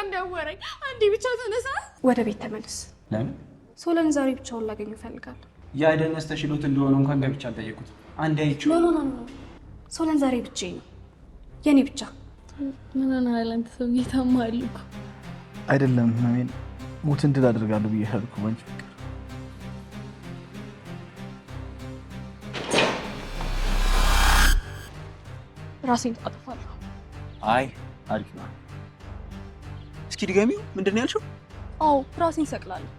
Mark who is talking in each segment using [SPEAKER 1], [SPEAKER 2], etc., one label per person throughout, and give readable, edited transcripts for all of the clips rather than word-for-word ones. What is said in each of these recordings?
[SPEAKER 1] እንዳወራኝ አንዴ ብቻ ተነሳ። ወደ ቤት ተመለስ።
[SPEAKER 2] ለምን?
[SPEAKER 1] ሶለን ዛሬ ብቻውን ላገኘው እፈልጋለሁ።
[SPEAKER 2] ያደነስ ተሽሎት እንደሆነ እንኳን ገብቻ አልጠየቁት። አንዴ አይቼው
[SPEAKER 1] ኖ ሶለን ዛሬ ብቻዬን ነው የኔ ብቻ።
[SPEAKER 3] ምን ሆነሃል አንተ ሰውዬ? ታማሃል እኮ።
[SPEAKER 4] አይደለም ህመሜን ሞት እንድል አደርጋለሁ ብዬ ሄድኩ ባንቺ ፍቅር።
[SPEAKER 1] ራሴን አጠፋለሁ።
[SPEAKER 2] አይ አሪፍ ነው። እስኪ ድገሚው። ምንድን ነው ያልሽው?
[SPEAKER 1] አዎ ራሴን ሰቅላለሁ።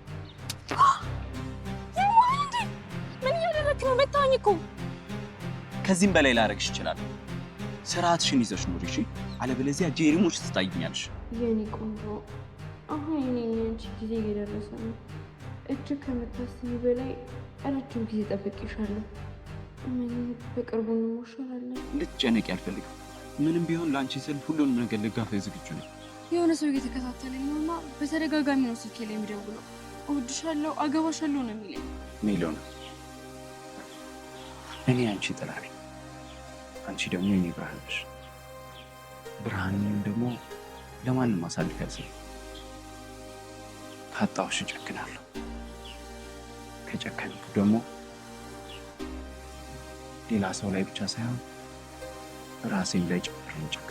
[SPEAKER 1] ምን እያደረግህ ነው? መታኝ እኮ።
[SPEAKER 2] ከዚህም በላይ ላደርግሽ ይችላል። ስርዓትሽን ይዘሽ ኑሪ እሺ? አለበለዚያ ጄሪሞች ትታይኛለሽ።
[SPEAKER 3] የኔ ቆንጆ አሁን የኔ ጊዜ እየደረሰ ነው። እጅግ ከምታስቢ በላይ ረጅም ጊዜ ጠብቄሻለሁ። በቅርቡ እንሞሸራለን።
[SPEAKER 2] ልትጨነቂ አልፈልግም። ምንም ቢሆን ለአንቺ ስል ሁሉንም ነገር ልጋፈጥ ዝግጁ ነኝ።
[SPEAKER 3] የሆነ ሰው እየተከታተለኝ ነውና በተደጋጋሚ ነው ስልኬ ላይ የሚደውለው። እወድሻለሁ፣ አገባሻለሁ ነው የሚለኝ።
[SPEAKER 2] ሜሎና፣ እኔ አንቺ ጥላ ነኝ፣ አንቺ ደግሞ የኔ ብርሃን ነሽ። ብርሃንን ደግሞ ለማንም ማሳልፍ ያልሰኝ። ካጣሁሽ እጨክናለሁ፣ ከጨከንኩ ደግሞ ሌላ ሰው ላይ ብቻ ሳይሆን ራሴን ላይ ጨምር እንጨክ።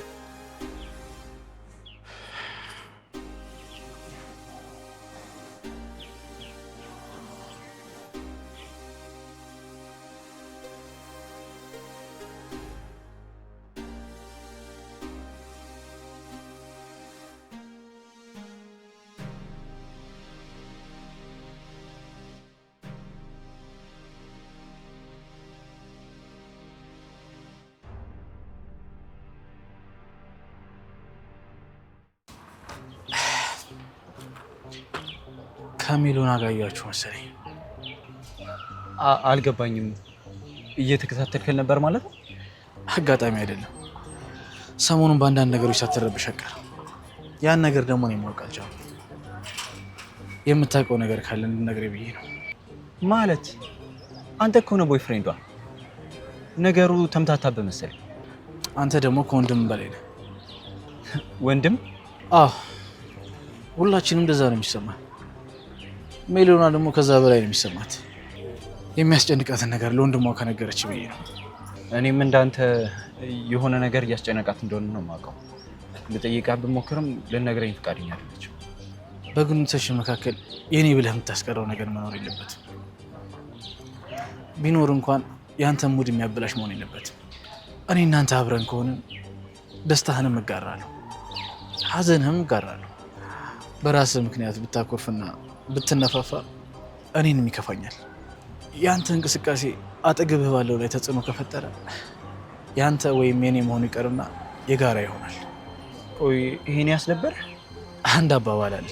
[SPEAKER 4] ከሜሎና ጋር እያችሁ መሰለኝ።
[SPEAKER 2] አልገባኝም። እየተከታተልከን ነበር ማለት ነው?
[SPEAKER 4] አጋጣሚ አይደለም። ሰሞኑን በአንዳንድ ነገሮች ሳትረብሽ ቀር። ያን ነገር ደግሞ እኔ ማወቅ አልቻልኩም። የምታውቀው ነገር ካለ እንድትነግረኝ ብዬ ነው።
[SPEAKER 2] ማለት አንተ እኮ ነው ቦይፍሬንዷ። ነገሩ ተምታታብህ መሰለኝ።
[SPEAKER 4] አንተ ደግሞ ከወንድም በላይ ነህ።
[SPEAKER 2] ወንድም?
[SPEAKER 4] አዎ፣ ሁላችንም እንደዛ ነው የሚሰማን። ሜሎና ደግሞ ከዛ በላይ ነው የሚሰማት። የሚያስጨንቃትን ነገር ለወንድሟ ከነገረች ብዬ ነው።
[SPEAKER 2] እኔም እንዳንተ የሆነ ነገር እያስጨነቃት እንደሆነ ነው የማውቀው። ልጠይቃት ብሞክርም ልነግረኝ ፈቃደኛ አይደለችም።
[SPEAKER 4] በግንኙነታችን መካከል የኔ ብለህ የምታስቀረው ነገር መኖር የለበትም። ቢኖር እንኳን የአንተን ሙድ የሚያበላሽ መሆን የለበትም። እኔ እናንተ አብረን ከሆንን ደስታህንም እጋራለሁ፣ ሀዘንህም እጋራለሁ። በራስህ ምክንያት ብታኮርፍና ብትነፋፋ እኔንም ይከፋኛል። የአንተ እንቅስቃሴ አጠገብህ ባለው ላይ ተጽዕኖ ከፈጠረ የአንተ ወይም የኔ መሆኑ ይቀርና የጋራ ይሆናል።
[SPEAKER 2] ቆይ ይሄን ያስነበር?
[SPEAKER 4] አንድ አባባል አለ፣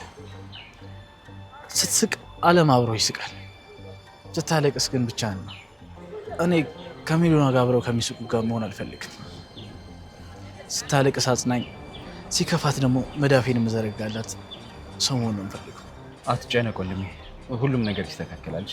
[SPEAKER 4] ስትስቅ ዓለም አብሮ ይስቃል፣ ስታለቅስ ግን ብቻህን ነው። እኔ ከሜሎና ጋር አብረው ከሚስቁ ጋር መሆን አልፈልግም። ስታለቅስ አጽናኝ፣ ሲከፋት ደግሞ መዳፌን የምዘረጋላት ሰው መሆን ነው የምፈልገው።
[SPEAKER 2] አትጨነቅ ወንድሜ፣ ሁሉም ነገር ይስተካከላል።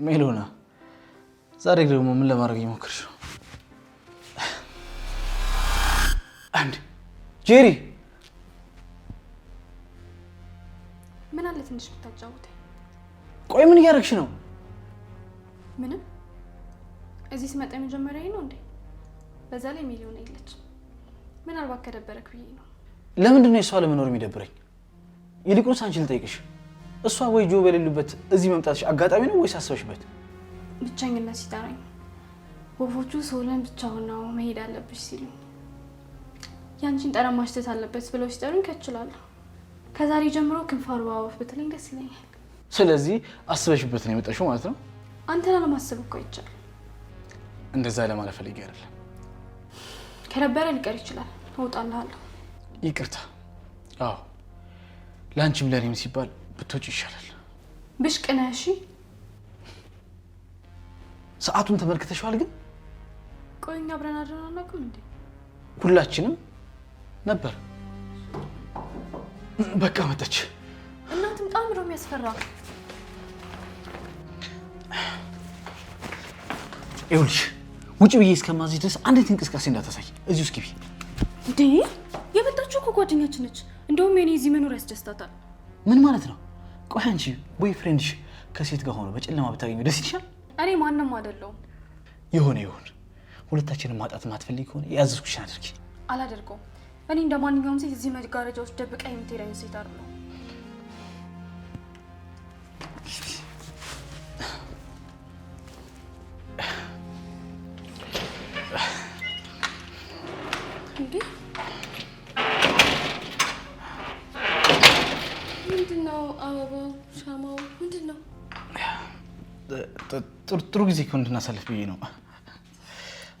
[SPEAKER 4] ሜሎና፣ ዛሬ ደግሞ ምን ለማድረግ እየሞከርሽ ነው? አንድ ጄሪ፣
[SPEAKER 1] ምን አለ ትንሽ ብታጫውተኝ?
[SPEAKER 4] ቆይ ምን እያደረግሽ ነው?
[SPEAKER 1] ምንም። እዚህ ስመጣ የመጀመሪያዬ ነው እንዴ? በዛ ላይ ሜሎና የለች። ምናልባት ከደበረክ ብዬ ነው።
[SPEAKER 4] ለምንድን ነው የሷ ለመኖር የሚደብረኝ? ይልቁንስ አንቺ ልጠይቅሽ፣ እሷ ወይ ጆ በሌሉበት እዚህ መምጣትሽ አጋጣሚ ነው ወይስ አስበሽበት?
[SPEAKER 1] ብቸኝነት ሲጠራኝ ወፎቹ ሶለን ብቻውን ነው መሄድ አለብሽ ሲሉ ያንቺን ጠረን ማሽተት አለበት ብለው ሲጠሩኝ ከችላለሁ። ከዛሬ ጀምሮ ክንፋር ወፍ ብትለኝ ደስ ይለኛል።
[SPEAKER 4] ስለዚህ አስበሽበት ነው የመጣሽው ማለት ነው?
[SPEAKER 1] አንተን አለማሰብ እኮ አይቻልም።
[SPEAKER 4] እንደዛ ለማለት ፈልጌ አይደለም።
[SPEAKER 1] ከነበረ ሊቀር ይችላል። እወጣልሃለሁ።
[SPEAKER 4] ይቅርታ። አዎ ለአንቺም ለእኔም ሲባል ብትወጪ ይሻላል።
[SPEAKER 1] ብሽቅ ነህ። እሺ
[SPEAKER 4] ሰዓቱን ተመልክተሽዋል? ግን
[SPEAKER 1] ቆይ እኛ አብረን አድረን አናውቅም እንዴ?
[SPEAKER 4] ሁላችንም ነበር። በቃ መጣች።
[SPEAKER 1] እናትም በጣም ነው የሚያስፈራ።
[SPEAKER 4] ይኸውልሽ ውጭ ብዬ እስከማዝሽ ድረስ አንዲት እንቅስቃሴ እንዳታሳይ። እዚህ ውስጥ ግቢ።
[SPEAKER 1] እንዴ የመጣችው እኮ ጓደኛችን ነች። እንደውም የኔ እዚህ መኖር ያስደስታታል።
[SPEAKER 4] ምን ማለት ነው? ቆይ አንቺ ቦይ ፍሬንድሽ ከሴት ጋር ሆኖ በጨለማ ብታገኙ ደስ ይልሻል?
[SPEAKER 1] እኔ ማንም አይደለሁም።
[SPEAKER 4] ይሁን። ሁለታችንን ማጣት ማትፈልጊ ከሆነ ያዘዝኩሽን አድርጊ።
[SPEAKER 1] አላደርገውም። እኔ እንደ ማንኛውም ሴት እዚህ መጋረጃ ውስጥ ደብቃ የምትሄዳኝ ሴት አይደለሁም። እንዴ ምንድነው? አበባው ሻማው ምንድነው?
[SPEAKER 4] ጥሩ ጊዜ እኮ እንድናሳልፍ ብዬ ነው።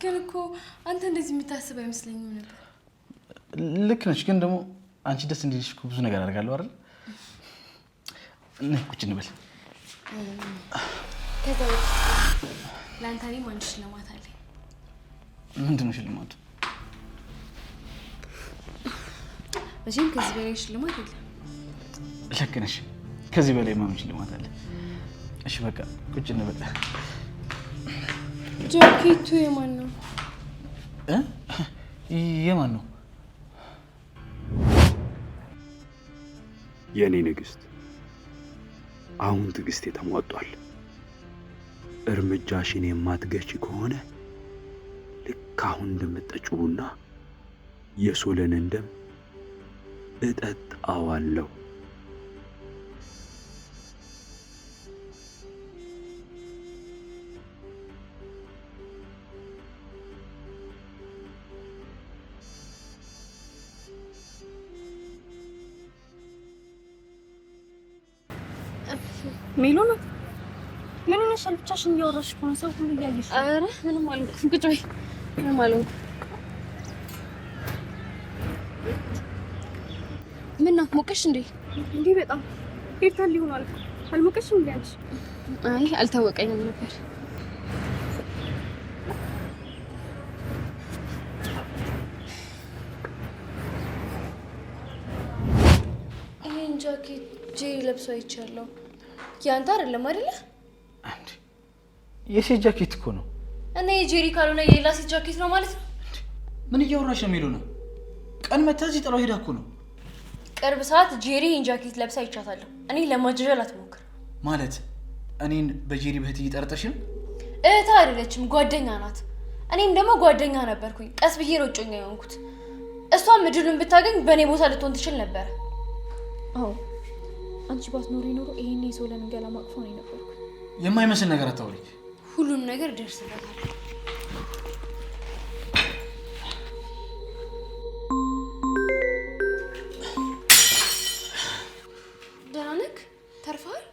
[SPEAKER 3] ግን እኮ አንተ እንደዚህ የምታስብ አይመስለኝም ነበር።
[SPEAKER 4] ልክ ነች። ግን ደግሞ አንቺ ደስ እንዲልሽ እኮ ብዙ ነገር አደርጋለሁ አይደል? ቁጭ እንበል።
[SPEAKER 3] ከዛ በፊት ለአንተ እኔም አንድ ሽልማት አለኝ።
[SPEAKER 4] ምንድን ነው ሽልማቱ?
[SPEAKER 3] መቼም ከዚህ በላይ ሽልማት የለም።
[SPEAKER 4] ልክ ነሽ። ከዚህ በላይ ማምን ሽልማት አለ። እሺ በቃ ቁጭ እንበል።
[SPEAKER 3] ጃኬቱ የማን ነው?
[SPEAKER 4] የማን ነው?
[SPEAKER 2] የኔ ንግስት፣ አሁን ትዕግስቴ ተሟጧል። እርምጃሽን የማትገች ከሆነ ልክ አሁን እንደምትጠጪው ቡና የሶለንን ደም እጠጣዋለሁ።
[SPEAKER 1] ሜሉ ነው። ምን ሆነሻል? ብቻሽን እያወራሽ እኮ ነው። ሰው ሁሉ እያየሽ።
[SPEAKER 3] ኧረ ምንም አልሆንኩም። ቁጭ በይ። ምንም አልሆንኩም። ምን ነው ሞቀሽ እንዴ?
[SPEAKER 1] እንዴ በጣም ሄርታል ሊሆን አልኩ። አልሞቀሽም እንዴ አንቺ?
[SPEAKER 3] አይ አልታወቀኝም ነበር። ይሄን ጃኬት ጄሪ ለብሶ አይቻለሁ። ያንተ አይደለም አይደለ?
[SPEAKER 4] አንዴ የሴት ጃኬት እኮ ነው።
[SPEAKER 3] እና የጄሪ ካልሆነ የሌላ ሴት ጃኬት ነው ማለት ነው?
[SPEAKER 4] ምን እያወራሽ ነው? የሚሉ ነው። ቀን መታ እዚህ ጥላው ሄዳ እኮ ነው።
[SPEAKER 3] ቅርብ ሰዓት ጄሪ ይሄን ጃኬት ለብሳ አይቻታለሁ። እኔ ለማጀጀል አትሞክር።
[SPEAKER 4] ማለት እኔን በጄሪ በህት እየጠረጠርሽ ነው?
[SPEAKER 3] እህት አይደለችም፣ ጓደኛ ናት። እኔም ደግሞ ጓደኛ ነበርኩኝ። ቀስ ብዬ ሮጮኛ የሆንኩት። እሷም እድሉን ብታገኝ በእኔ ቦታ ልትሆን ትችል ነበር።
[SPEAKER 1] አዎ አንቺ ባትኖሪ ኖሮ ይሄኔ ሶለንን ገላ ማቅፎ ነው የነበርኩ።
[SPEAKER 4] የማይመስል ነገር አታውሪ።
[SPEAKER 3] ሁሉም ነገር ደርስበታል። ደህና ነህ? ተርፈሃል?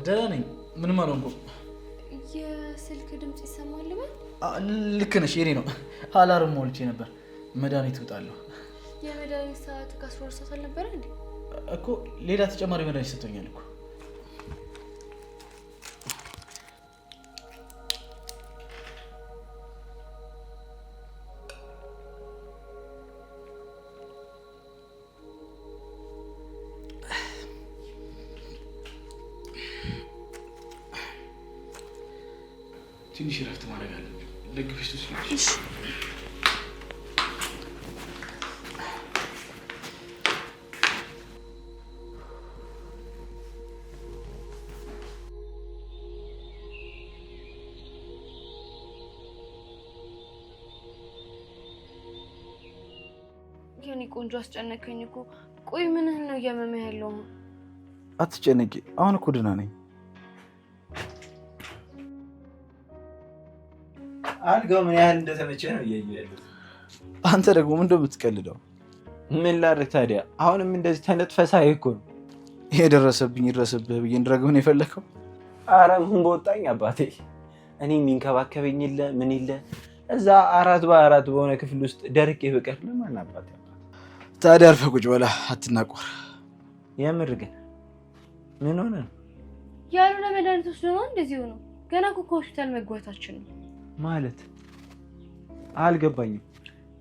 [SPEAKER 4] ደህና ነኝ። ምንም አልሆንኩም።
[SPEAKER 3] የስልክ ድምፅ ይሰማል በል።
[SPEAKER 4] ልክ ነሽ። የኔ ነው። አላርም ሞልቼ ነበር። መድኃኒት እውጣለሁ።
[SPEAKER 3] የመድኃኒት ሰዓት ከ12 ሰዓት አልነበረ እንዴ?
[SPEAKER 4] እኮ ሌላ ተጨማሪ መድኃኒት ሰጥቶኛል እኮ። ትንሽ እረፍት ማድረግ አለብኝ። ደግፈሽ ትወስጂልሽ።
[SPEAKER 3] የኔ ቆንጆ አስጨነቀኝ እኮ። ቆይ ምንህን ነው እያመመህ ያለው?
[SPEAKER 4] አትጨነቂ፣ አሁን እኮ ደህና ነኝ።
[SPEAKER 2] አልጋው ምን ያህል እንደተመቸ ነው እያየሁ ያለሁት።
[SPEAKER 4] አንተ ደግሞ ምን እንደምትቀልደው?
[SPEAKER 2] ምን ላድርግ ታዲያ? አሁንም እንደዚህ ተነጥፈህ ሳይህ እኮ ነው።
[SPEAKER 4] የደረሰብኝ ይድረስብህ ብዬ እንድረግም ነው የፈለከው?
[SPEAKER 2] ኧረ ምን በወጣኝ አባቴ። እኔ የሚንከባከበኝ የለ ምን የለ። እዛ 4x4 በሆነ ክፍል ውስጥ ደርቄ ብቀር ለማን አባቴ።
[SPEAKER 4] ታዲያ አርፈህ ቁጭ በላ፣ አትናቆር።
[SPEAKER 2] የምር ግን ምን ሆነ ነው?
[SPEAKER 3] ያልሆነ መድኃኒት ወስዶ ነው እንደዚህ ሆኖ? ገና እኮ ከሆስፒታል መግባታችን ነው
[SPEAKER 2] ማለት አልገባኝም።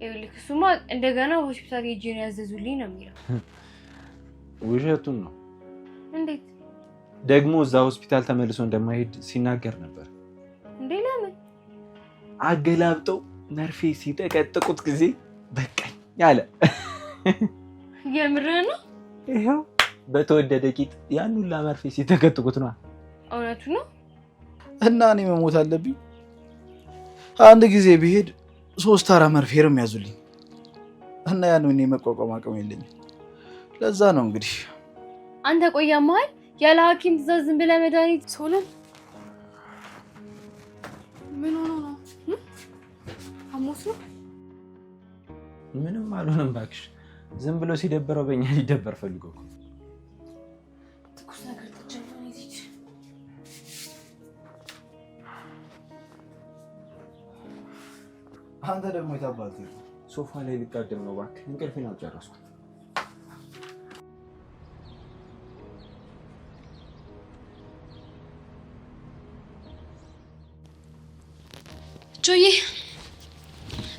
[SPEAKER 3] ይኸውልህ እሱማ እንደገና ሆስፒታል ሄጄ ነው ያዘዙልኝ ነው የሚለው።
[SPEAKER 2] ውሸቱን ነው።
[SPEAKER 3] እንዴት
[SPEAKER 2] ደግሞ እዛ ሆስፒታል ተመልሶ እንደማይሄድ ሲናገር ነበር።
[SPEAKER 3] እንዴ ለምን?
[SPEAKER 2] አገላብጠው መርፌ ሲጠቀጥቁት ጊዜ በቃኝ አለ።
[SPEAKER 3] የምር ነው?
[SPEAKER 2] ይሄው በተወደደ ቂጥ ያን ሁላ መርፌ ሲጠቀጥቁት ነው።
[SPEAKER 3] እውነቱ ነው?
[SPEAKER 4] እና እኔ መሞት አለብኝ? አንድ ጊዜ ብሄድ 3-4 መርፌ ነው የሚያዙልኝ እና ያን እኔ መቋቋም አቅም የለኝም። ለዛ ነው እንግዲህ።
[SPEAKER 3] አንተ ቆያማል ያለ ሐኪም ትእዛዝ ዝም ብለህ መድኃኒት
[SPEAKER 1] ሶለን ምን ሆኖ ነው? አሞት ነው?
[SPEAKER 2] ምንም አልሆነም እባክሽ። ዝም ብሎ ሲደበረው በእኛ ሊደበር ፈልጎ እኮ።
[SPEAKER 3] ትኩስ ነገር ተጨምሮ ይዘች።
[SPEAKER 4] አንተ ደግሞ የታባልክ
[SPEAKER 2] ሶፋ ላይ ሊጋደም ነው እባክህ። እንቅልፌን አልጨረስኩም።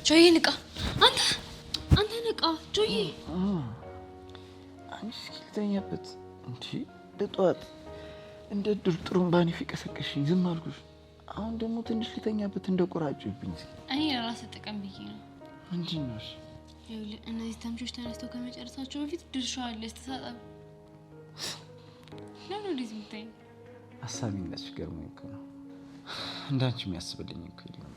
[SPEAKER 3] ጆዬ ንቃ! አንተ ንቃ ጆዬ!
[SPEAKER 4] አንቺ ልተኛበት እንዴ? ለጠዋት እንደ ድር ጥሩምባን ይቀሰቀሽኝ ዝም አልኩሽ። አሁን ደግሞ ትንሽ ልተኛበት እንደቆራጭብኝ።
[SPEAKER 3] እኔ ለራስ ተጠቀም ብዬ ነው።
[SPEAKER 4] ምንድን ነው?
[SPEAKER 3] ይኸውልህ እነዚህ ተምቾች ተነስተው ከመጨረሳቸው በፊት ድርሻው አለ ተሳጣብ። ለምን እንደዚህ የምታይኝ?
[SPEAKER 2] አሳቢነትሽ ገርሞኝ እኮ ነው። እንዳንቺ የሚያስብልኝ እኮ የለም።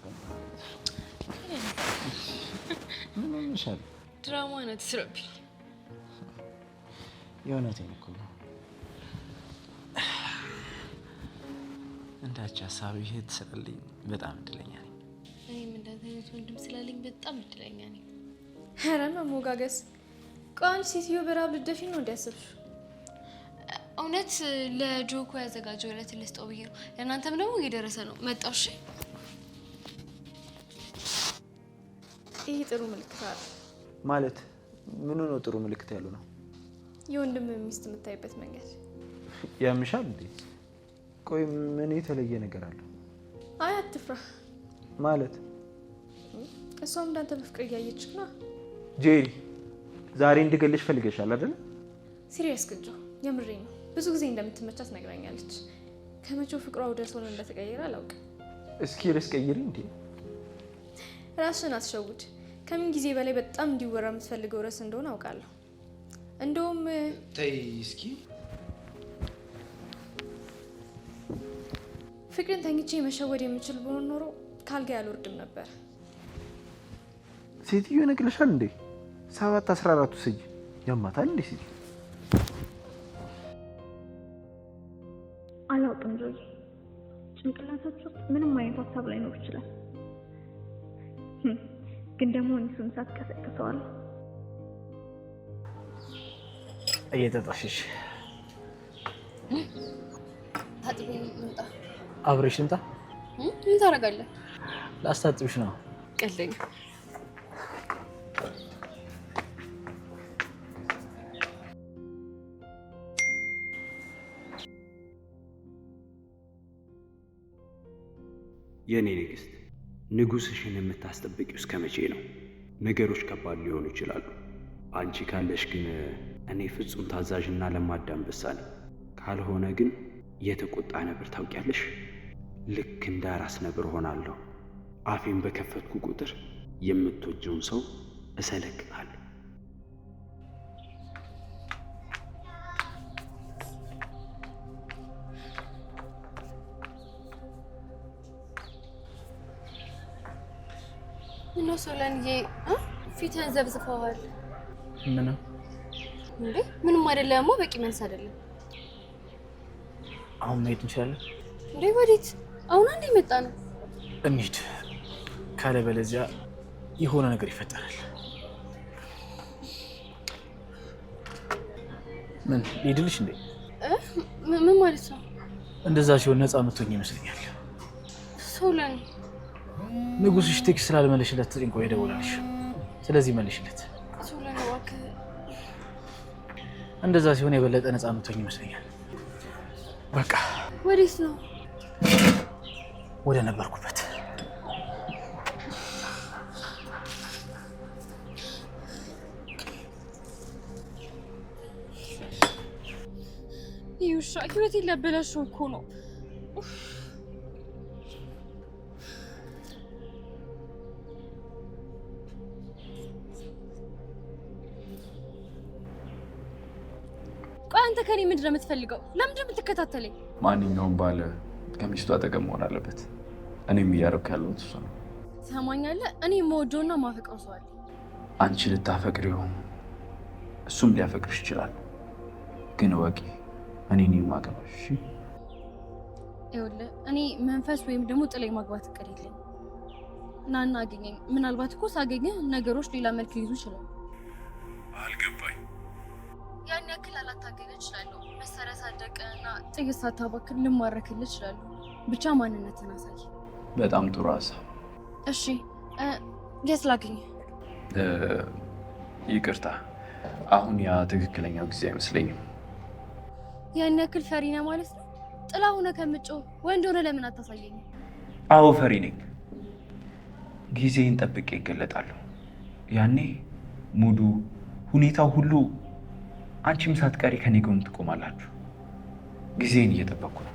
[SPEAKER 2] ምን ሆነሻል?
[SPEAKER 3] ድራማ ነው ትስረብኝ።
[SPEAKER 2] የእውነቴን እኮ ነው። እንዳንቺ ሀሳቢ እህት ስላለኝ በጣም እድለኛ ነኝ።
[SPEAKER 3] እኔም እንዳንተ አይነት ወንድም ስላለኝ በጣም እድለኛ ነኝ።
[SPEAKER 1] ኧረ መሞጋገስ። ቆይ አንቺ ሴትዮ በራብ ልትደፊ ነው እንዲያስብሽ?
[SPEAKER 3] እውነት ለጆኮ ያዘጋጀው ዕለት ልስጠው ብዬ ነው። ለእናንተም ደግሞ እየደረሰ ነው። መጣው። እሺ
[SPEAKER 1] ይህ ጥሩ ምልክት አለ
[SPEAKER 2] ማለት ምኑ ነው ጥሩ ምልክት ያለው ነው?
[SPEAKER 1] የወንድም ሚስት የምታይበት መንገድ
[SPEAKER 2] ያምሻል እንዴ? ቆይ ምን የተለየ ነገር አለው?
[SPEAKER 1] አይ አትፍራ።
[SPEAKER 2] ማለት
[SPEAKER 1] እሷም እንዳንተ በፍቅር እያየች ነው።
[SPEAKER 2] ጄሪ ዛሬ እንድገልሽ ፈልገሻል አይደል?
[SPEAKER 1] ሲሪየስ ግጆ የምሬ ነው። ብዙ ጊዜ እንደምትመቻት ነግራኛለች። ከመቼው ፍቅሯ ወደ ሶለን እንደተቀየረ አላውቅም።
[SPEAKER 2] እስኪ ልስቀይሪ እንዴ?
[SPEAKER 1] ራስሽን አትሸውድ። ከምን ጊዜ በላይ በጣም እንዲወራ የምትፈልገው ርዕስ እንደሆነ አውቃለሁ። እንደውም
[SPEAKER 2] ተይ እስኪ።
[SPEAKER 1] ፍቅርን ተኝቼ መሸወድ የምችል ብሆን ኖሮ ካልጋ ያልወርድም ነበር።
[SPEAKER 2] ሴትዮ ነግለሻል እንዴ? 7-14 ስጅ ያማታል እንዴ? ሲል
[SPEAKER 5] አላውቅም ጆይ። ጭንቅላታችሁ ምንም አይነት ሀሳብ ላይኖር ይችላል፣ ግን ደግሞ እሱን ሳትቀሰቅሰዋል።
[SPEAKER 4] እየተጣሽሽ
[SPEAKER 3] ታጥቤ ልምጣ?
[SPEAKER 4] አብረሽ ልምጣ?
[SPEAKER 3] ምን ታደርጋለህ?
[SPEAKER 4] ላስታጥብሽ ነው።
[SPEAKER 3] ቀልደኛ።
[SPEAKER 6] የኔ ንግስት፣ ንጉስሽን የምታስጠብቂው እስከ መቼ ነው? ነገሮች ከባድ ሊሆኑ ይችላሉ። አንቺ ካለሽ ግን እኔ ፍጹም ታዛዥና ለማዳ አንበሳ ነኝ። ካልሆነ ግን የተቆጣ ነብር ታውቂያለሽ? ልክ እንደ አራስ ነብር ሆናለሁ። አፌን በከፈትኩ ቁጥር የምትወጂውን ሰው እሰለቅቃለሁ።
[SPEAKER 3] ምነው ሶለንዬ ፊትህን ዘብዝፈዋል?
[SPEAKER 4] ምንም
[SPEAKER 3] እንዴ? ምንም አይደለም። በቂ መልስ አይደለም።
[SPEAKER 4] አሁን መሄድ እንችላለን?
[SPEAKER 3] እንዴ ወዴት? አሁን አንዴ መጣ ነው።
[SPEAKER 4] እንሂድ፣ ካለበለዚያ የሆነ ነገር ይፈጠራል። ምን ሊድልሽ እንዴ?
[SPEAKER 3] ምን ማለት ነው?
[SPEAKER 4] እንደዛ ሲሆን ነፃ የምትሆኝ ይመስለኛል።
[SPEAKER 3] ሶለን
[SPEAKER 4] ንጉስሽ ቴክስት ስላልመለሽለት ጥሪንቆ ይደውላልሽ። ስለዚህ መልሽለት።
[SPEAKER 3] ሶለን እባክህ።
[SPEAKER 4] እንደዛ ሲሆን የበለጠ ነፃ የምትሆኝ ይመስለኛል። በቃ
[SPEAKER 3] ወዴት ነው?
[SPEAKER 4] ወደ ነበርኩበት።
[SPEAKER 3] ይውሻ ህይወቴን ሊያበላሸው እኮ ነው። ቆይ አንተ ከኔ ምንድን ነው የምትፈልገው? ለምንድን ነው የምትከታተለኝ?
[SPEAKER 6] ማንኛውም ባል ከሚስቱ አጠገብ መሆን አለበት። እኔም እያደረኩ ያለሁት እሱ ነው።
[SPEAKER 3] ትሰማኛለህ? እኔ የምወደውና ማፈቅረው ሰው አለ።
[SPEAKER 6] አንቺ ልታፈቅሪው እሱም ሊያፈቅርሽ ይችላል። ግን ወቂ እኔ ነኝ የማገባሽ።
[SPEAKER 3] ይኸውልህ እኔ መንፈስ ወይም ደግሞ ጥላይ ማግባት እቅድ የለኝም። ናና አገኘኝ። ምናልባት እኮ ሳገኘህ ነገሮች ሌላ መልክ ሊይዙ ይችላል።
[SPEAKER 6] አልገባኝ።
[SPEAKER 3] ያን ያክል አላታገኝ እችላለሁ። መሳሪያ ሳደቀ እና ጥይት ሳታባክል ልማረክልህ እችላለሁ። ብቻ ማንነትን አሳይ።
[SPEAKER 6] በጣም ጥሩ ሀሳብ።
[SPEAKER 3] እሺ የት ላግኝህ?
[SPEAKER 6] ይቅርታ፣ አሁን ያ ትክክለኛው ጊዜ አይመስለኝም።
[SPEAKER 3] ያን ያክል ፈሪ ነህ ማለት ነው? ጥላ ሆነ ከምጮህ ወንድ ሆነ ለምን አታሳየኝም?
[SPEAKER 6] አዎ ፈሪ ነኝ። ጊዜን ጠብቄ ይገለጣለሁ። ያኔ ሙዱ፣ ሁኔታው ሁሉ አንቺም ሳትቀሪ ከኔ ጎን ትቆማላችሁ። ጊዜን እየጠበቅኩ ነው።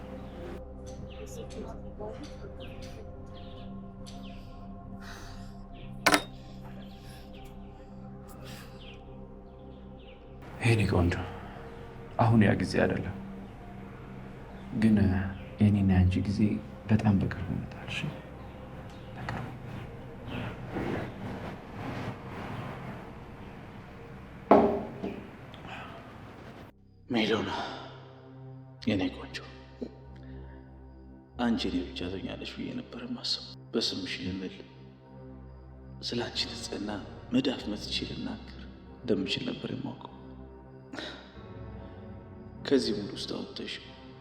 [SPEAKER 6] የኔ ቆንጆ፣ አሁን ያ ጊዜ አይደለም፣ ግን የኔና ያንቺ ጊዜ በጣም በቅርቡ ይመጣል። እሺ በቅርቡ።
[SPEAKER 4] ሜሎና የኔ ቆንጆ፣ አንቺ እኔ ብቻ ትሆኛለሽ ብዬ ነበር ማሰብ። በስምሽ ልምል፣ ስለ አንቺ ንጽህና መዳፍ መትቼ ልናገር እንደምችል ነበር የማውቀው። ከዚህ ሙሉ ውስጥ አውጥተሽ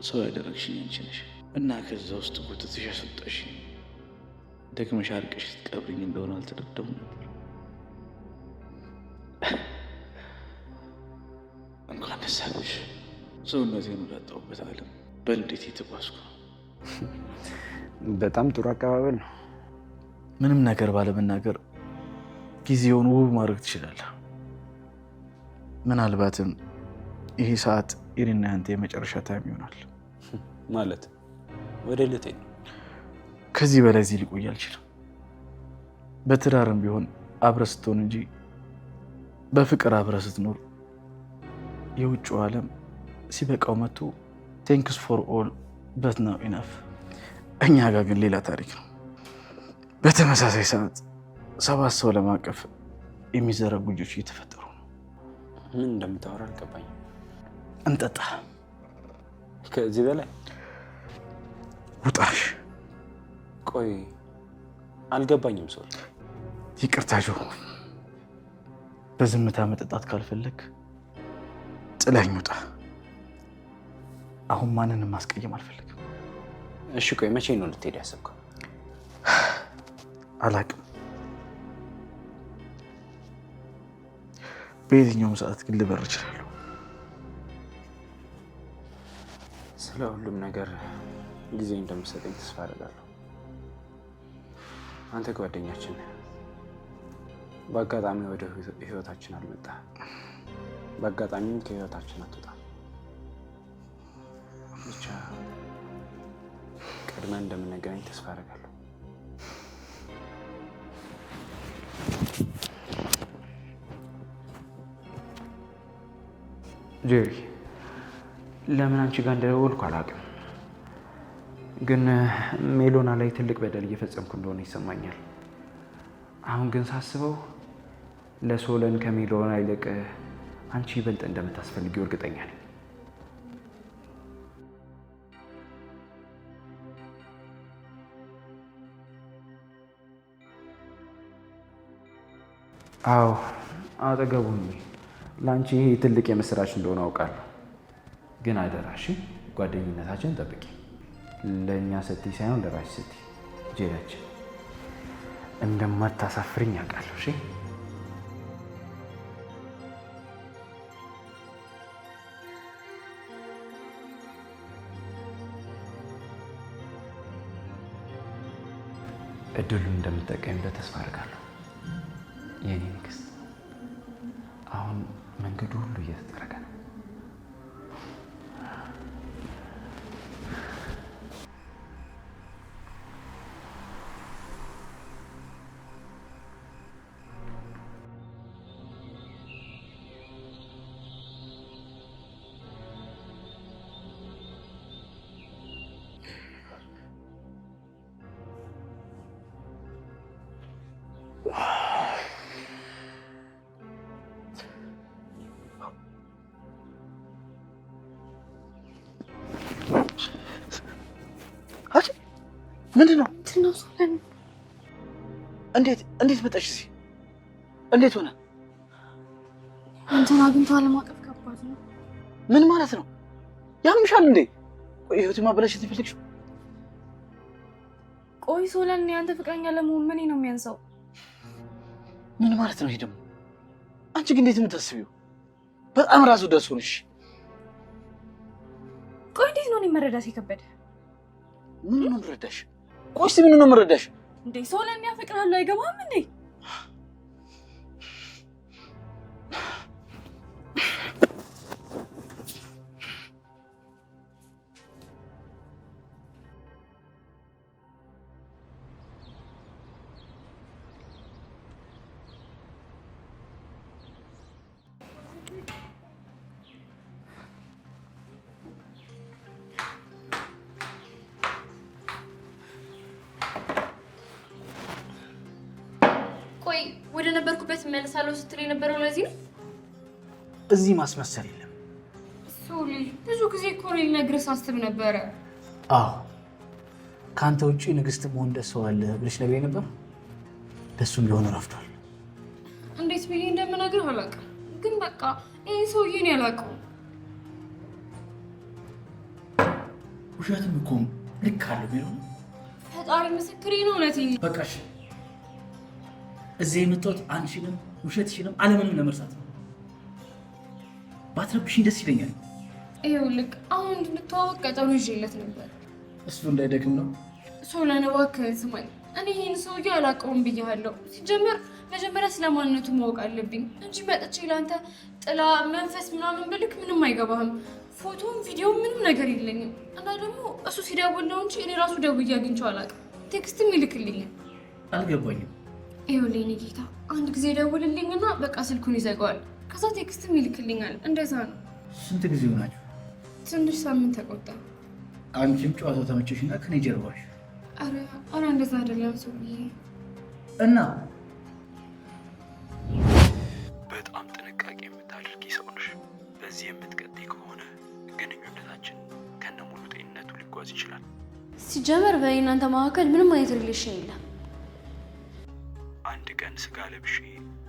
[SPEAKER 4] ሰው ያደረግሽኝ አንቺ ነሽ እና ከዛ ውስጥ ጎትተሽ ያስወጣሽኝ ደግመሽ አርቀሽ ስትቀብሪኝ እንደሆነ አልተረዳሁም ነበር። እንኳን ደስ አለሽ። ሰውነቴን ወዳጣሁበት ዓለም በእንዴት የተጓዝኩ ነው።
[SPEAKER 2] በጣም ጥሩ አቀባበል ነው።
[SPEAKER 4] ምንም ነገር ባለመናገር ጊዜውን ውብ ማድረግ ትችላለህ። ምናልባትም ይሄ ሰዓት የኔና ያንተ የመጨረሻ ታይም ይሆናል።
[SPEAKER 2] ማለት ወደ ልቴ ነው።
[SPEAKER 4] ከዚህ በላይ እዚህ ሊቆይ አልችልም። በትዳርም ቢሆን አብረህ ስትሆን እንጂ በፍቅር አብረህ ስትኖር የውጭው ዓለም ሲበቃው መጥቶ ቴንክስ ፎር ኦል በት ናው ኢናፍ። እኛ ጋር ግን ሌላ ታሪክ ነው። በተመሳሳይ ሰዓት 7 ሰው ለማቀፍ የሚዘረጉ ልጆች እየተፈጠሩ ነው።
[SPEAKER 2] ምን እንደምታወራ አልገባኝም።
[SPEAKER 4] እንጠጣ።
[SPEAKER 2] ከዚህ በላይ
[SPEAKER 4] ውጣሽ።
[SPEAKER 2] ቆይ አልገባኝም። ሰው
[SPEAKER 4] ይቅርታ ጆ፣ በዝምታ መጠጣት ካልፈለግ ጥለኝ ውጣ። አሁን ማንንም ማስቀየም አልፈልግም።
[SPEAKER 2] እሺ ቆይ መቼ ነው ልትሄድ ያሰብከው?
[SPEAKER 4] አላቅም። በየትኛውም ሰዓት ግን ልበር እችላለሁ።
[SPEAKER 2] ስለ ሁሉም ነገር ጊዜ እንደምሰጠኝ ተስፋ አደርጋለሁ። አንተ ጓደኛችን በአጋጣሚ ወደ ህይወታችን አልመጣም። በአጋጣሚም ከህይወታችን አትወጣም። ብቻ ቀድመን እንደምንገናኝ ተስፋ አደርጋለሁ። ጄሪ፣ ለምን አንቺ ጋር እንደደወልኩ አላውቅም፣ ግን ሜሎና ላይ ትልቅ በደል እየፈጸምኩ እንደሆነ ይሰማኛል። አሁን ግን ሳስበው ለሶለን ከሜሎና ይልቅ አንቺ ይበልጥ እንደምታስፈልጊው እርግጠኛ ነኝ። አዎ አጠገቡ ነኝ። ለአንቺ ይሄ ትልቅ የምስራች እንደሆነ አውቃለሁ። ግን አደራሽ ጓደኝነታችን ጠብቂ። ለእኛ ስትይ ሳይሆን ለራስሽ ስትይ። ጄሪያችን እንደማታሳፍርኝ አውቃለሁ። እሺ እድሉን እንደምጠቀምበት ተስፋ አድርጋለሁ። የኔ ንግስት፣ አሁን መንገዱ ሁሉ እየተጠረገ ነው።
[SPEAKER 4] ምንድን ነው?
[SPEAKER 1] ትነው ሶለን
[SPEAKER 4] እንዴት መጣሽ እዚህ? እንዴት ሆነ?
[SPEAKER 1] አንተን አግኝቶ አለማቀፍ ከባድ ነው።
[SPEAKER 4] ምን ማለት ነው? ያምሻል እንዴ? ቆይ ህይወት ማበላሸት ትፈልግሽ?
[SPEAKER 1] ቆይ ሶለን ያንተ ፍቅረኛ ለመሆን ምን ነው የሚያንሰው?
[SPEAKER 4] ምን ማለት ነው ይሄ ደግሞ? አንቺ ግን እንዴት የምታስቢው? በጣም ራሱ ደስ ሆነሽ።
[SPEAKER 1] ቆይ እንዴት ነው እኔ መረዳት የከበደ?
[SPEAKER 4] ምን ነው የምረዳሽ? ቆይ እስኪ ምን ነው የምረዳሽ?
[SPEAKER 1] እንዴ ሶለን ያፈቅራለሁ አይገባም እንዴ?
[SPEAKER 3] ቆይ ወደ ነበርኩበት እመለሳለሁ ስትል የነበረው ለዚህ ነው?
[SPEAKER 4] እዚህ ማስመሰል የለም
[SPEAKER 3] ሶሊ። ብዙ ጊዜ እኮ ነው ልነግርህ ሳስብ ነበረ።
[SPEAKER 4] አዎ ከአንተ ውጪ ንግስት መሆን ደስ ዋለ ብለሽ ነግሬ ነበር። ደሱም ቢሆን ረፍቷል።
[SPEAKER 3] እንዴት ብዬ እንደምነግርህ አላውቅም፣ ግን በቃ ይሄን ሰውዬ እኔ አላውቀውም።
[SPEAKER 4] ውሸትም እኮ ልክ አለው ቢሆን
[SPEAKER 3] ፈጣሪ ምስክሬ ነው፣ እውነቴን ነው።
[SPEAKER 4] በቃሽ። እዚህ የመጣሁት አንቺንም ውሸትሽንም ዓለምንም ለመርሳት ነው። ባትረብሽኝ ደስ ይለኛል።
[SPEAKER 3] ይኸውልህ አሁን እንድንተዋወቅ ቀጠሮ ይዤለት ነበር።
[SPEAKER 4] እሱ እንዳይደክም ነው።
[SPEAKER 3] ሶለን እባክህን ስማኝ፣ እኔ ይህን ሰውዬ አላውቀውም ብያለሁ። ሲጀመር መጀመሪያ ስለማንነቱ ማወቅ አለብኝ እንጂ መጥቼ ለአንተ ጥላ መንፈስ ምናምን ብልክ ምንም አይገባህም። ፎቶም ቪዲዮ ምንም ነገር የለኝም። እና ደግሞ እሱ ሲደውል ነው እንጂ እኔ ራሱ ደውዬ አግኝቼው አላውቅም። ቴክስትም ይልክልኛል።
[SPEAKER 4] አልገባኝም።
[SPEAKER 3] ይኸውልህ የእኔ ጌታ አንድ ጊዜ ደውልልኝና በቃ ስልኩን ይዘጋዋል። ከዛ ቴክስትም ይልክልኛል። እንደዛ ነው።
[SPEAKER 4] ስንት ጊዜ ሆናችሁ?
[SPEAKER 3] ትንሽ ሳምንት ተቆጣ።
[SPEAKER 4] አንቺም ጨዋታው ተመቸሽና ከኔ ጀርባሽ።
[SPEAKER 3] አረ እንደዛ አይደለም ሰውዬ።
[SPEAKER 4] እና
[SPEAKER 6] በጣም ጥንቃቄ የምታደርጊ ሰው ነሽ። በዚህ የምትቀጥይ ከሆነ ግንኙነታችን ከነሙሉ ጤንነቱ ሊጓዝ ይችላል።
[SPEAKER 3] ሲጀመር በእናንተ መካከል ምንም አይነት ሪሌሽን የለም።
[SPEAKER 6] አንድ ቀን ስጋ ለብሼ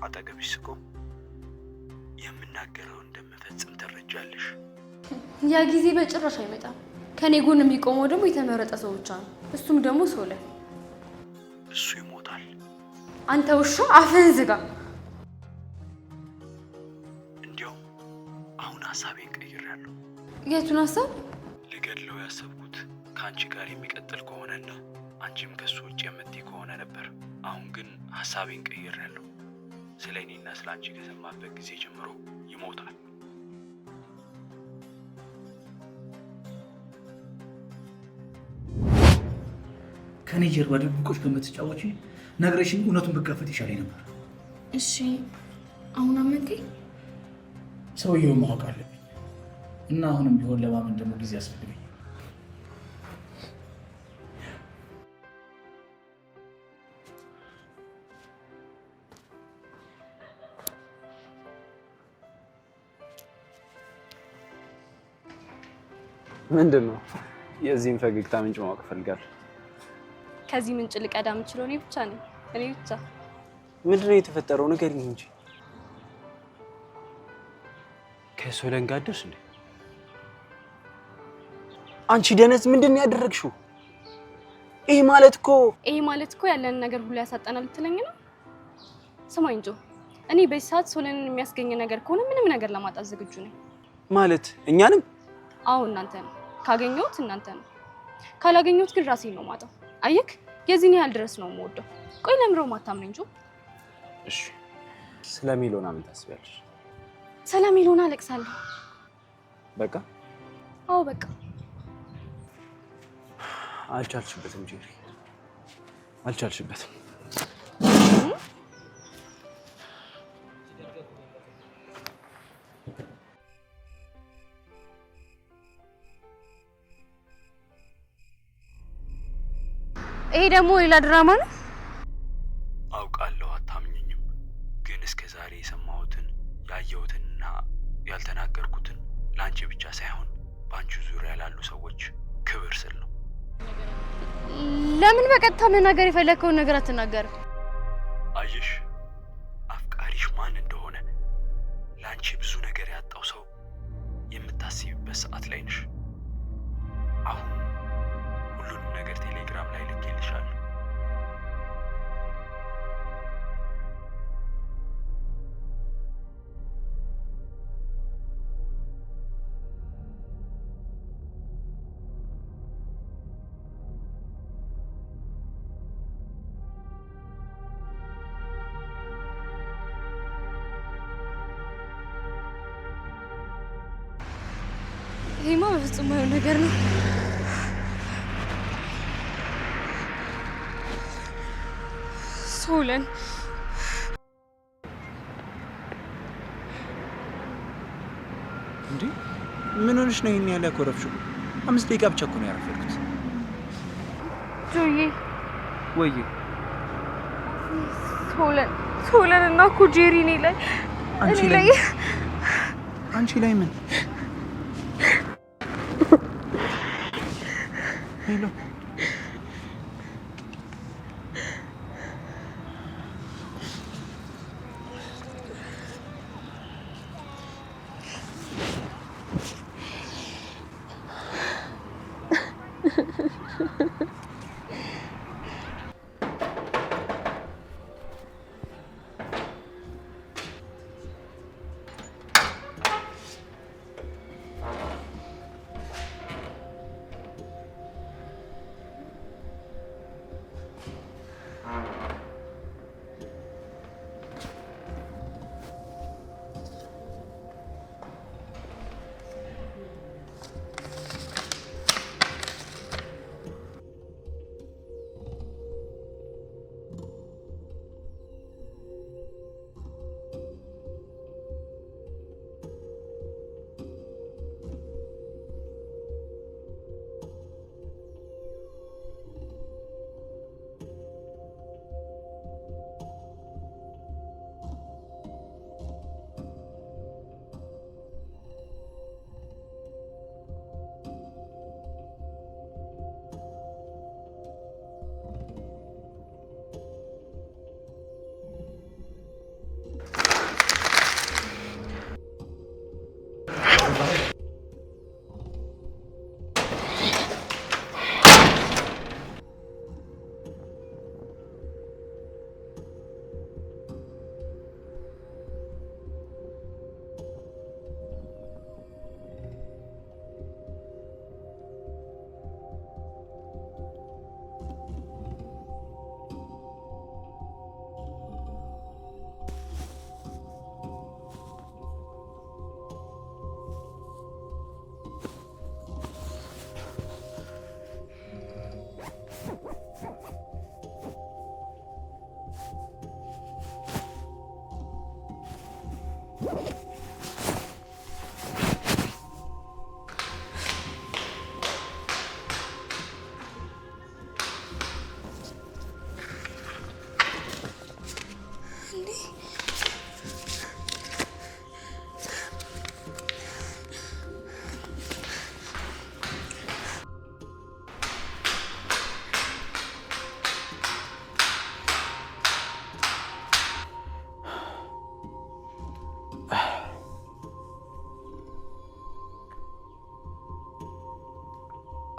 [SPEAKER 6] አጠገብሽ ስቆም የምናገረው እንደምፈጽም ትረጃለሽ።
[SPEAKER 3] ያ ጊዜ በጭራሽ አይመጣም። ከኔ ጎን የሚቆመው ደግሞ የተመረጠ ሰው ብቻ ነው። እሱም ደግሞ ሶለን።
[SPEAKER 6] እሱ ይሞታል።
[SPEAKER 3] አንተ ውሻ አፍህን ዝጋ።
[SPEAKER 6] እንዲያውም አሁን ሀሳቤን ቀይሬያለሁ።
[SPEAKER 3] የቱን ሀሳብ?
[SPEAKER 6] ልገድለው ያሰብኩት ከአንቺ ጋር የሚቀጥል ከሆነና አንቺም ከሱ ውጭ የምትይ ከሆነ ነበር። አሁን ግን ሀሳቤን ቀይሬያለሁ። ስለ እኔና ስለ አንቺ ከሰማበት ጊዜ ጀምሮ ይሞታል።
[SPEAKER 4] ከኔ ጀርባ ድብቆች በምትጫወቺ ነግረሽኝ እውነቱን ብጋፈጥ ይሻለኝ ነበር።
[SPEAKER 3] እሺ አሁን አመንከኝ?
[SPEAKER 4] ሰውየውን ማወቅ አለብኝ እና አሁንም ቢሆን ለማመን ደግሞ ጊዜ ያስፈልገኝ።
[SPEAKER 2] ምንድን ነው? የዚህም ፈገግታ ምንጭ ማወቅ እፈልጋለሁ።
[SPEAKER 1] ከዚህ ምንጭ ልቀዳ የምችለው እኔ ብቻ ነኝ። እኔ ብቻ።
[SPEAKER 6] ምንድነው የተፈጠረው? ንገሪኝ እንጂ። ከሶለን ጋር አደርሽ እንዴ? አንቺ ደነዝ ምንድነው ያደረግሽው? ይሄ ማለት እኮ
[SPEAKER 1] ያለን ነገር ሁሉ ያሳጣናል ልትለኝ ነው? ስማኝ እንጆ፣ እኔ በዚህ ሰዓት ሶለንን የሚያስገኝ ነገር ከሆነ ምንም ነገር ለማጣት ዝግጁ ነኝ።
[SPEAKER 6] ማለት እኛንም?
[SPEAKER 1] አዎ እናንተ ነው። ካገኘሁት እናንተ ነው፣ ካላገኘሁት ግን ራሴን ነው ማጣው። አየክ፣ የዚህን ያህል ድረስ ነው የምወደው። ቆይ ለምረው ማታምነኝ እንጆ?
[SPEAKER 6] እሺ፣ ስለ ሜሎና ምን ታስቢያለሽ?
[SPEAKER 1] ስለ ሜሎና አለቅሳለሁ።
[SPEAKER 6] በቃ?
[SPEAKER 1] አዎ በቃ።
[SPEAKER 6] አልቻልሽበትም ጄሪ፣ አልቻልሽበትም።
[SPEAKER 3] ይሄ ደግሞ ሌላ ድራማ ነው።
[SPEAKER 6] አውቃለሁ አታምኘኝም፣ ግን እስከ ዛሬ የሰማሁትን ያየሁትንና ያልተናገርኩትን ለአንቺ ብቻ ሳይሆን በአንቺ ዙሪያ ላሉ ሰዎች ክብር ስል ነው።
[SPEAKER 3] ለምን በቀጥታ መናገር የፈለከውን ነገር አትናገርም?
[SPEAKER 6] አየሽ፣ አፍቃሪሽ ማን እንደሆነ ለአንቺ ብዙ ነገር ያጣው ሰው የምታስቢበት ሰዓት ላይ ነሽ። አሁን ሁሉንም ነገር ቴሌግራም ላይ ልኬልሻለሁ።
[SPEAKER 3] ይሄማ በፍጹም የማይሆን ነገር ነው። ሶለን
[SPEAKER 2] እንዴ ምን ሆነሽ ነው ይሄን ያለ ያኮረፍሽው? 5 ደቂቃ ብቻ እኮ ነው ያረፈድኩት።
[SPEAKER 3] ጆዬ
[SPEAKER 2] ወይ
[SPEAKER 3] ሶለን እና እኮ ጄሪ እኔ ላይ
[SPEAKER 2] አንቺ ላይ ምን ሄሎ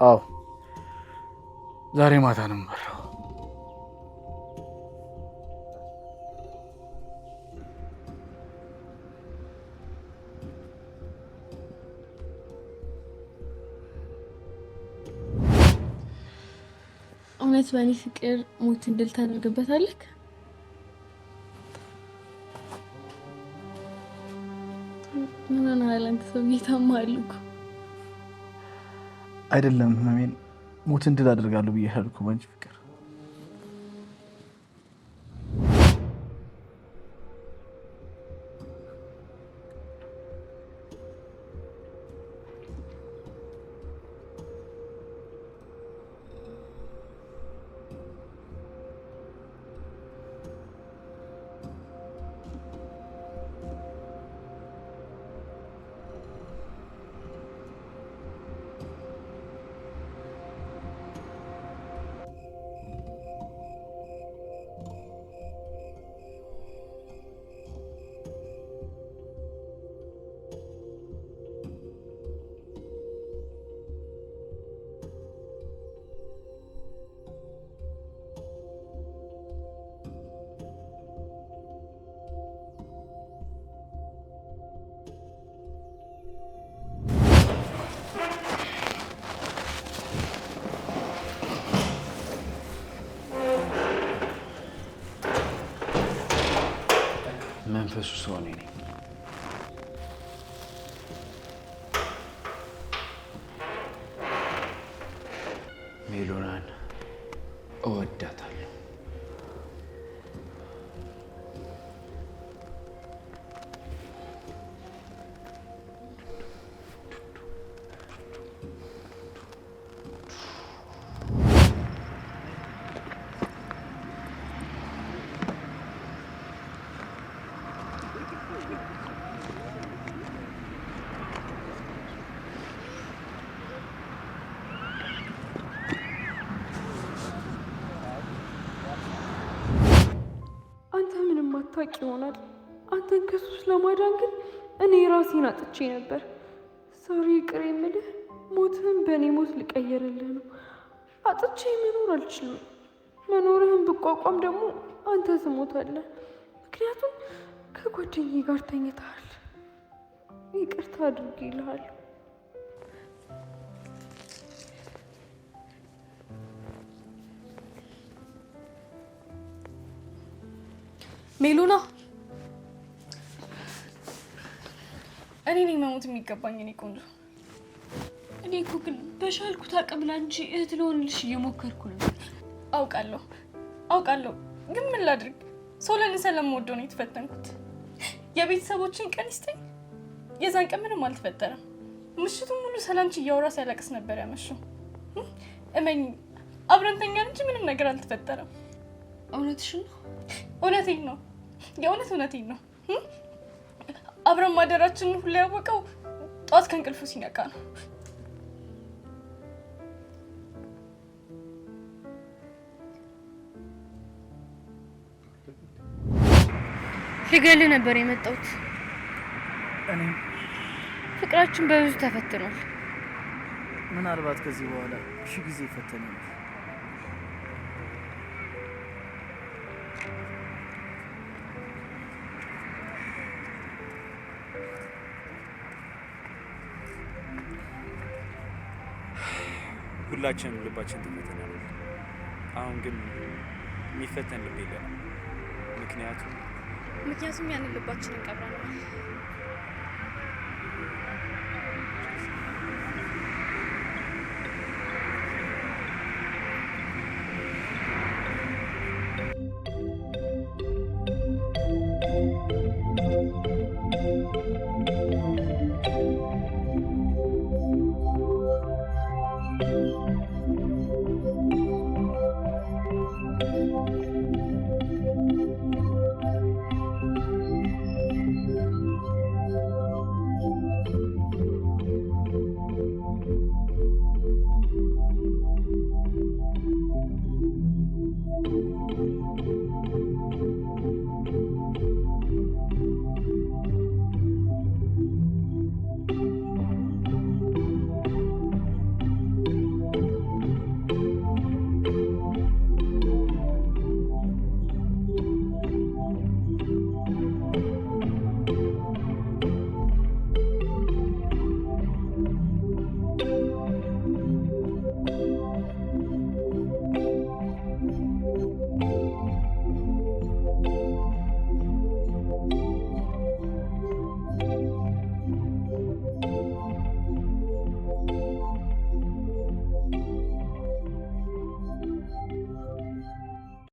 [SPEAKER 4] አዎ ዛሬ ማታ ነው የምበላው።
[SPEAKER 3] እውነት በእኔ ፍቅር ሞትን ድል ታደርግበታለህ? ምን ሆነሃል አንተ ሰውዬ? ታማሃል እኮ።
[SPEAKER 4] አይደለም ህመሜን ሞትን ድል አደርጋለሁ ብዬ አልኩ ባንቺ ፍቅር።
[SPEAKER 2] መንፈሱ ሰው ነኝ። ሜሎናን እወዳታለሁ።
[SPEAKER 5] ታውቂ ይሆናል። አንተን ከሱስ ለማዳን ግን እኔ ራሴን አጥቼ ነበር። ዛሬ ይቅር የምልህ ሞትህን በእኔ ሞት ልቀየርልህ ነው። አጥቼ መኖር አልችልም። መኖርህን ብቋቋም ደግሞ አንተ ትሞታለህ። ምክንያቱም ከጓደኛዬ ጋር ተኝተሃል። ይቅርታ አድርጌልሃለሁ።
[SPEAKER 3] ሜሉና እኔ ነኝ መሞት የሚገባኝ። እኔ ቆንጆ፣ እኔ እኮ ግን በሻልኩት አቅም ላንቺ እህት ልሆንልሽ እየሞከርኩ ነው። አውቃለሁ፣ ግን ምን ላድርግ? ሶለን ስለምወደው ነው የተፈተንኩት። የቤተሰቦችን ቀን ይስጠኝ። የዛን ቀን ምንም አልተፈጠረም። ምሽቱን ሙሉ ሰላንቺ እያወራ ሲያለቅስ ነበር ያመሸው። እመኝ አብረን ተኛን እንጂ ምንም ነገር አልተፈጠረም። እውነትሽን ነው? እውነቴን ነው። የእውነት እውነቴን ነው። አብረን ማደራችንን ሁሉ ያወቀው ጠዋት ከእንቅልፉ ሲነቃ ነው። ልገልህ ነበር የመጣሁት። ፍቅራችን በብዙ ተፈትኗል።
[SPEAKER 4] ምናልባት ከዚህ በኋላ ሺህ ጊዜ ይፈተናል።
[SPEAKER 6] ሁላችንም ልባችን ተፈተናል። አሁን ግን የሚፈተን ልብ የለንም። ምክንያቱም
[SPEAKER 1] ያንን ልባችንን ቀብረናል።